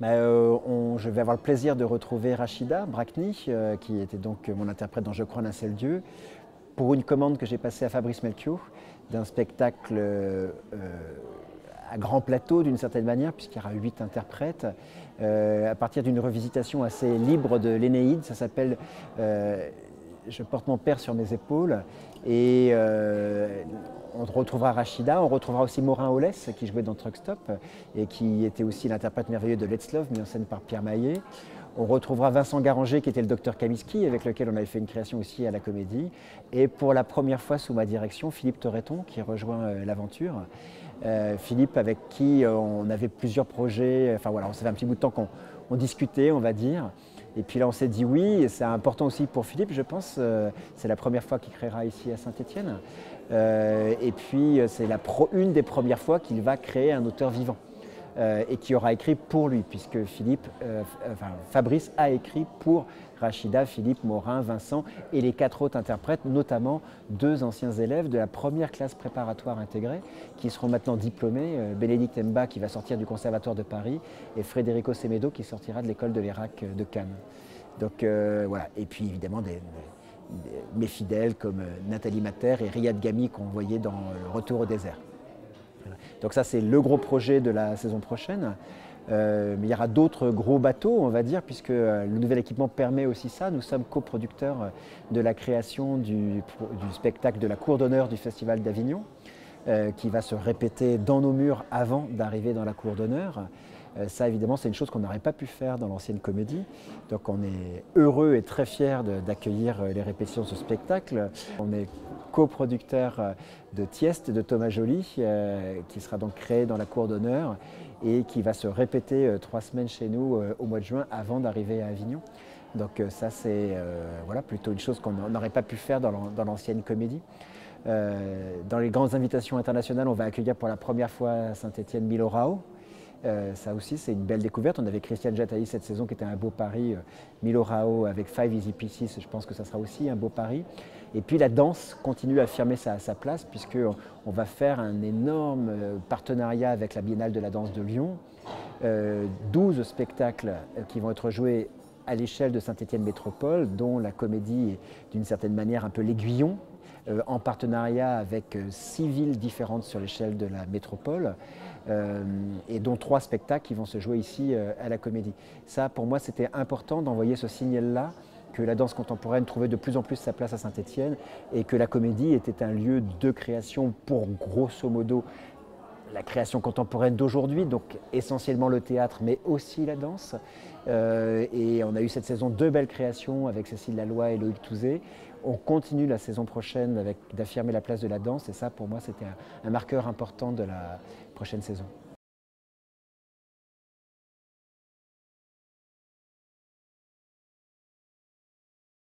Je vais avoir le plaisir de retrouver Rachida Brakni, qui était donc mon interprète dans Je crois en un seul Dieu, pour une commande que j'ai passée à Fabrice Melchior, d'un spectacle à grand plateau d'une certaine manière, puisqu'il y aura 8 interprètes, à partir d'une revisitation assez libre de l'Énéide. Ça s'appelle Je porte mon père sur mes épaules. Et on retrouvera Rachida, on retrouvera aussi Morin Aulès qui jouait dans Truck Stop et qui était aussi l'interprète merveilleux de Let's Love, mis en scène par Pierre Maillet. On retrouvera Vincent Garanger qui était le docteur Kamiski, avec lequel on avait fait une création aussi à la Comédie. Et pour la première fois sous ma direction, Philippe Torreton qui rejoint l'aventure. Philippe avec qui on avait plusieurs projets, enfin voilà, ça fait un petit bout de temps qu'on discutait, on va dire. Et puis là, on s'est dit oui, et c'est important aussi pour Philippe, je pense. C'est la première fois qu'il créera ici à Saint-Étienne. Et puis, c'est une des premières fois qu'il va créer un auteur vivant. Et qui aura écrit pour lui, puisque Fabrice a écrit pour Rachida, Philippe, Morin, Vincent et les 4 autres interprètes, notamment 2 anciens élèves de la première classe préparatoire intégrée qui seront maintenant diplômés, Bénédicte Mba qui va sortir du Conservatoire de Paris et Federico Semedo qui sortira de l'école de l'ERAC de Cannes. Donc voilà, et puis évidemment mes fidèles comme Nathalie Mater et Riyad Ghami qu'on voyait dans Retour au désert. Donc ça, c'est le gros projet de la saison prochaine. Mais il y aura d'autres gros bateaux, on va dire, puisque le nouvel équipement permet aussi ça. Nous sommes coproducteurs de la création du spectacle de la cour d'honneur du Festival d'Avignon, qui va se répéter dans nos murs avant d'arriver dans la cour d'honneur. Ça, évidemment, c'est une chose qu'on n'aurait pas pu faire dans l'ancienne comédie. Donc on est heureux et très fiers d'accueillir les répétitions de ce spectacle. On est coproducteur de Tieste de Thomas Joly, qui sera donc créé dans la cour d'honneur et qui va se répéter 3 semaines chez nous au mois de juin avant d'arriver à Avignon. Donc ça, c'est voilà, plutôt une chose qu'on n'aurait pas pu faire dans l'ancienne comédie. Dans les grandes invitations internationales, on va accueillir pour la première fois à Saint-Étienne Milo Rao. Ça aussi, c'est une belle découverte. On avait Christiane Jataï cette saison qui était un beau pari. Milo Rao avec Five Easy Pieces, je pense que ça sera aussi un beau pari. Et puis la danse continue à affirmer sa place puisqu'on va faire un énorme partenariat avec la Biennale de la danse de Lyon. 12 spectacles qui vont être joués à l'échelle de Saint-Étienne Métropole, dont la comédie est d'une certaine manière un peu l'aiguillon, en partenariat avec 6 villes différentes sur l'échelle de la métropole, et dont 3 spectacles qui vont se jouer ici à la Comédie. Ça, pour moi, c'était important d'envoyer ce signal-là, que la danse contemporaine trouvait de plus en plus sa place à Saint-Étienne et que la Comédie était un lieu de création pour, grosso modo, la création contemporaine d'aujourd'hui, donc essentiellement le théâtre, mais aussi la danse. Et on a eu cette saison 2 belles créations avec Cécile Laloy et Loïc Touzé. On continue la saison prochaine d'affirmer la place de la danse et ça, pour moi, c'était un marqueur important de la prochaine saison.